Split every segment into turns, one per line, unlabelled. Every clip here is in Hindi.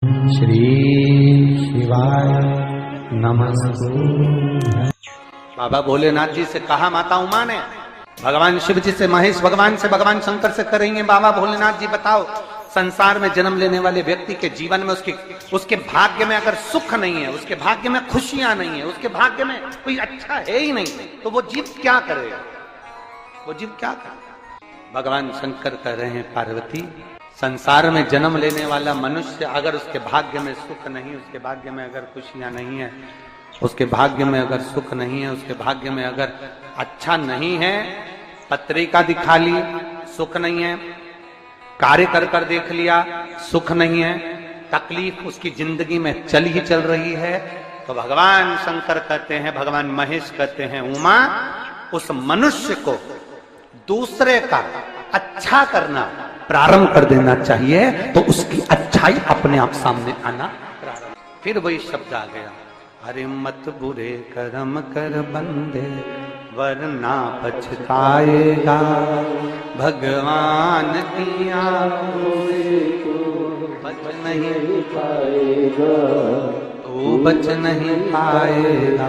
श्री शिवाय नमस्तु।
बाबा भोलेनाथ जी से कहा माता उमा ने, भगवान शिव जी से, महेश भगवान से, भगवान शंकर से करेंगे, बाबा भोलेनाथ जी बताओ संसार में जन्म लेने वाले व्यक्ति के जीवन में उसके भाग्य में अगर सुख नहीं है, उसके भाग्य में खुशियां नहीं है, उसके भाग्य में कोई अच्छा है ही नहीं, तो वो जीव क्या करेगा? वो जीव क्या करे? भगवान शंकर कह रहे हैं, पार्वती संसार में जन्म लेने वाला मनुष्य अगर उसके भाग्य में सुख नहीं, उसके भाग्य में अगर खुशियां नहीं है, उसके भाग्य में अगर सुख नहीं है, उसके भाग्य में अगर अच्छा नहीं है, पत्रिका दिखा ली सुख नहीं है, कार्य कर कर देख लिया सुख नहीं है, तकलीफ उसकी जिंदगी में चल ही चल रही है, तो भगवान शंकर कहते हैं, भगवान महेश कहते हैं, उमा उस मनुष्य को दूसरे का अच्छा करना प्रारंभ कर देना चाहिए, तो उसकी अच्छाई अपने आप सामने आना प्रारंभ। फिर वही शब्द आ गया, अरे मत बुरे कर्म कर बंदे वरना पछताएगा, भगवान की आंखों से बच नहीं पाएगा, तू बच नहीं पाएगा।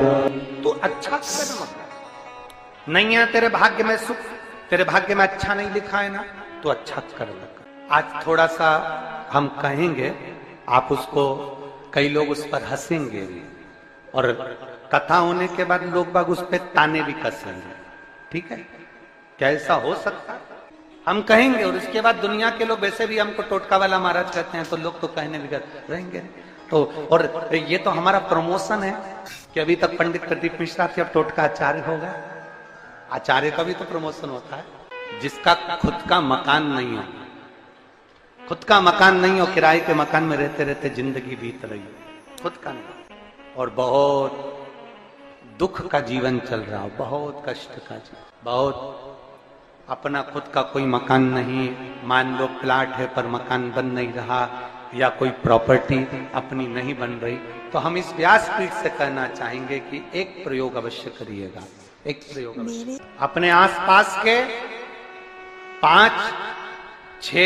तू अच्छा कर्म नहीं है, तेरे भाग्य में सुख, तेरे भाग्य में अच्छा नहीं लिखा है ना, तो अच्छा कर्म कर। आज थोड़ा सा हम कहेंगे, आप उसको, कई लोग उस पर हंसेंगे भी, और कथा होने के बाद लोग बाग उस पर ताने भी कसेंगे, ठीक है? क्या ऐसा हो सकता है? हम कहेंगे और इसके बाद दुनिया के लोग वैसे भी हमको टोटका वाला महाराज कहते हैं, तो लोग तो कहने भी रहेंगे। तो और ये तो हमारा प्रमोशन है कि अभी तक पंडित प्रदीप मिश्रा थे, अब टोटका आचार्य होगा। आचार्य का भी तो प्रमोशन होता है। जिसका खुद का मकान नहीं हो, खुद का मकान नहीं हो, किराए के मकान में रहते रहते जिंदगी बीत रही हो, खुद का नहीं, और बहुत दुख का जीवन चल रहा हो, बहुत कष्ट का जीवन, बहुत अपना खुद का कोई मकान नहीं, मान लो प्लाट है पर मकान बन नहीं रहा, या कोई प्रॉपर्टी अपनी नहीं बन रही, तो हम इस व्यासपीठ से कहना चाहेंगे कि एक प्रयोग अवश्य करिएगा, एक प्रयोग अवश्य। अपने आसपास के 5-6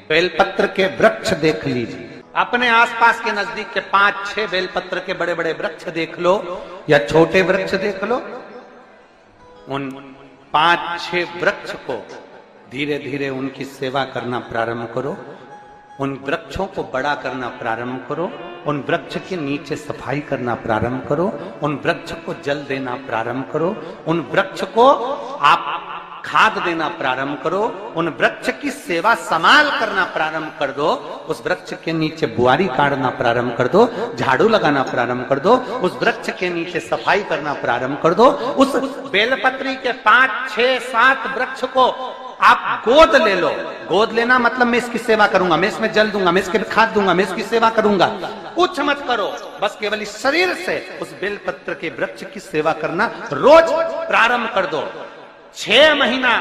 बेलपत्र के वृक्ष देख लीजिए, अपने आसपास के नजदीक के 5-6 बेलपत्र के बड़े बड़े वृक्ष देख लो, या छोटे वृक्ष देख लो, उन 5-6 वृक्ष को धीरे धीरे उनकी सेवा करना प्रारंभ करो, उन वृक्षों को बड़ा करना प्रारंभ करो, उन वृक्ष के नीचे सफाई करना प्रारंभ करो, उन वृक्ष को जल देना प्रारंभ करो, उन वृक्ष को आप खाद देना प्रारंभ करो, उन वृक्ष की सेवा संभाल करना प्रारंभ कर दो, उस वृक्ष के नीचे बुआरी काटना प्रारंभ कर दो, झाड़ू लगाना प्रारंभ कर दो, उस वृक्ष के नीचे सफाई करना प्रारंभ कर दो, उस बेलपत्री के 5-6-7 वृक्ष को आप गोद ले लो। गोद लेना मतलब मैं इसकी सेवा करूंगा, मैं इसमें जल दूंगा, मैं इसके खाद दूंगा, मैं इसकी सेवा करूंगा, कुछ मत करो, बस केवल इस शरीर से उस बेलपत्र के वृक्ष की सेवा करना रोज प्रारंभ कर दो। 6 महीना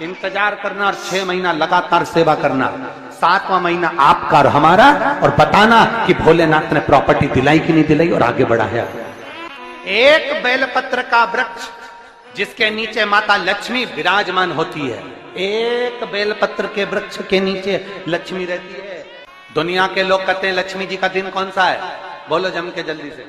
इंतजार करना और 6 महीना लगातार सेवा करना, 7वां महीना आपका और हमारा, और बताना कि भोलेनाथ ने प्रॉपर्टी दिलाई कि नहीं दिलाई और आगे बढ़ाया। एक बेलपत्र का वृक्ष जिसके नीचे माता लक्ष्मी विराजमान होती है, एक बेलपत्र के वृक्ष के नीचे लक्ष्मी रहती है। दुनिया के लोग कहते हैं लक्ष्मी जी का दिन कौन सा है? बोलो जम के जल्दी से।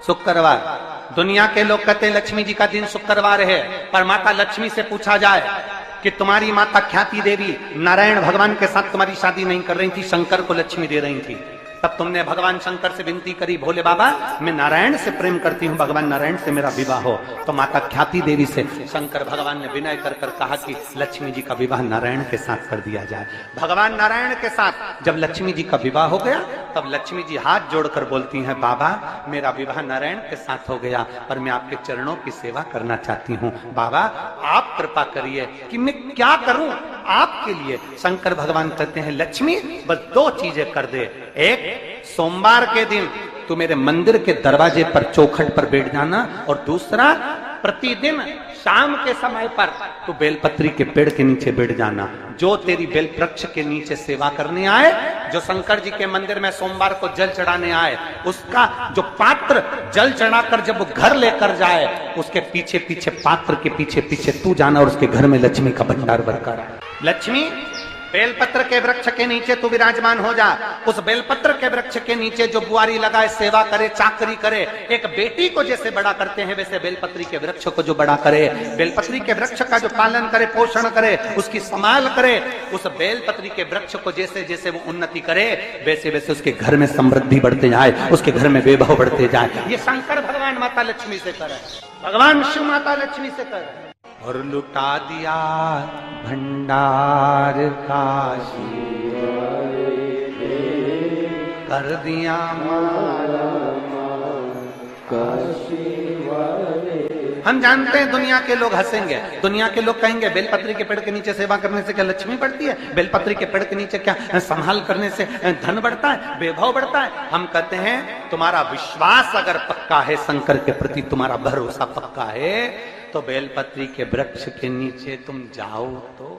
शुक्रवार। दुनिया के लोग कहते हैं लक्ष्मी जी का दिन शुक्रवार है, पर माता लक्ष्मी से पूछा जाए कि तुम्हारी माता ख्याति देवी नारायण भगवान के साथ तुम्हारी शादी नहीं कर रही थी, शंकर को लक्ष्मी दे रही थी, तब तुमने भगवान शंकर से विनती करी, भोले बाबा मैं नारायण से प्रेम करती हूँ, भगवान नारायण से मेरा विवाह हो, तो माता ख्याति देवी से शंकर भगवान ने विनय कर कर कहा कि लक्ष्मी जी का विवाह नारायण के साथ कर दिया जाए। भगवान नारायण के साथ जब लक्ष्मी जी का विवाह हो गया, तब लक्ष्मी जी हाथ जोड़कर बोलती हैं, बाबा मेरा विवाह नारायण के साथ हो गया, पर मैं आपके चरणों की सेवा करना चाहती हूँ, बाबा आप कृपा करिए कि मैं क्या करूं आपके लिए। शंकर भगवान कहते हैं, लक्ष्मी बस 2 चीजें कर दे, एक सोमवार के दिन तू मेरे मंदिर के दरवाजे पर चौखट पर बैठ जाना, और दूसरा प्रतिदिन शाम के समय पर तू बेलपत्री के पेड़ के नीचे बैठ जाना। जो तेरी बेल वृक्ष के नीचे सेवा करने आए, जो शंकर जी के मंदिर में सोमवार को जल चढ़ाने आए, उसका जो पात्र जल चढ़ाकर जब वो घर लेकर जाए, उसके पीछे पीछे पात्र के पीछे पीछे तू जाना, और उसके घर में लक्ष्मी का भंडार भरकर। लक्ष्मी बेलपत्र के वृक्ष के नीचे तू विराजमान हो जा। उस बेलपत्र के वृक्ष के नीचे जो बुआरी लगाए, सेवा करे, चाकरी करे, एक बेटी को जैसे बड़ा करते हैं वैसे बेलपत्री के वृक्ष को जो बड़ा करे, बेलपत्री के वृक्ष का जो पालन करे, पोषण करे, उसकी संभाल करे, उस बेलपत्री के वृक्ष को जैसे जैसे वो उन्नति करे वैसे वैसे उसके घर में समृद्धि बढ़ते जाए, उसके घर में वैभव बढ़ते जाए। ये शंकर भगवान माता लक्ष्मी से करे, भगवान शिव माता लक्ष्मी से करे। और लुटा दिया भंडार काशी, कर दिया हम जानते हैं दुनिया के लोग हंसेंगे, दुनिया के लोग कहेंगे बेलपत्री के पेड़ के नीचे सेवा करने से क्या लक्ष्मी बढ़ती है, बेलपत्री के पेड़ के नीचे क्या संभाल करने से धन बढ़ता है, वैभव बढ़ता है। हम कहते हैं तुम्हारा विश्वास अगर पक्का है, शंकर के प्रति तुम्हारा भरोसा पक्का है, तो बेलपत्री के वृक्ष के नीचे तुम जाओ, तो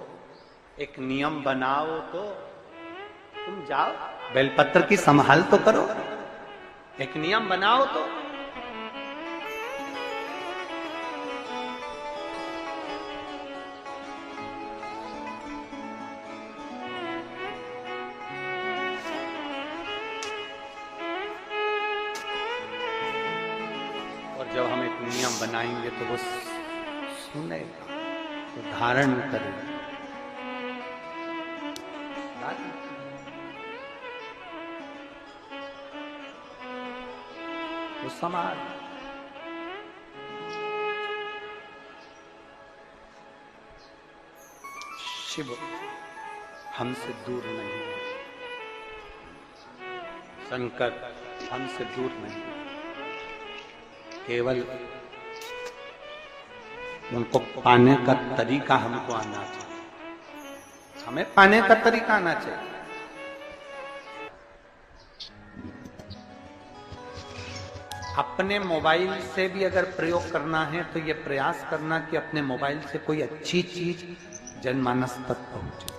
एक नियम बनाओ, तो तुम जाओ, बेलपत्र की संभाल तो करो, एक नियम बनाओ। तो और जब हम एक नियम बनाएंगे तो वो सुनेगा, वो धारण करेगा। वो समाज शिव हमसे दूर नहीं है, शंकर हमसे दूर नहीं, केवल उनको पाने का तरीका हमको आना चाहिए, हमें पाने का तरीका आना चाहिए। अपने मोबाइल से भी अगर प्रयोग करना है तो ये प्रयास करना कि अपने मोबाइल से कोई अच्छी चीज जनमानस तक पहुंचे।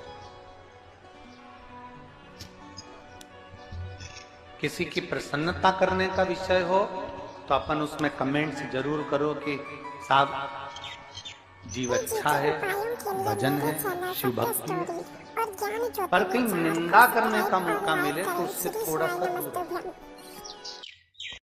किसी की प्रसन्नता करने का विषय हो तो अपन उसमें कमेंट्स जरूर करो कि साहब जीव अच्छा है, भजन है, शिव भक्ति है, पर कहीं निंदा करने का मौका मिले तो उससे थोड़ा सा दूर।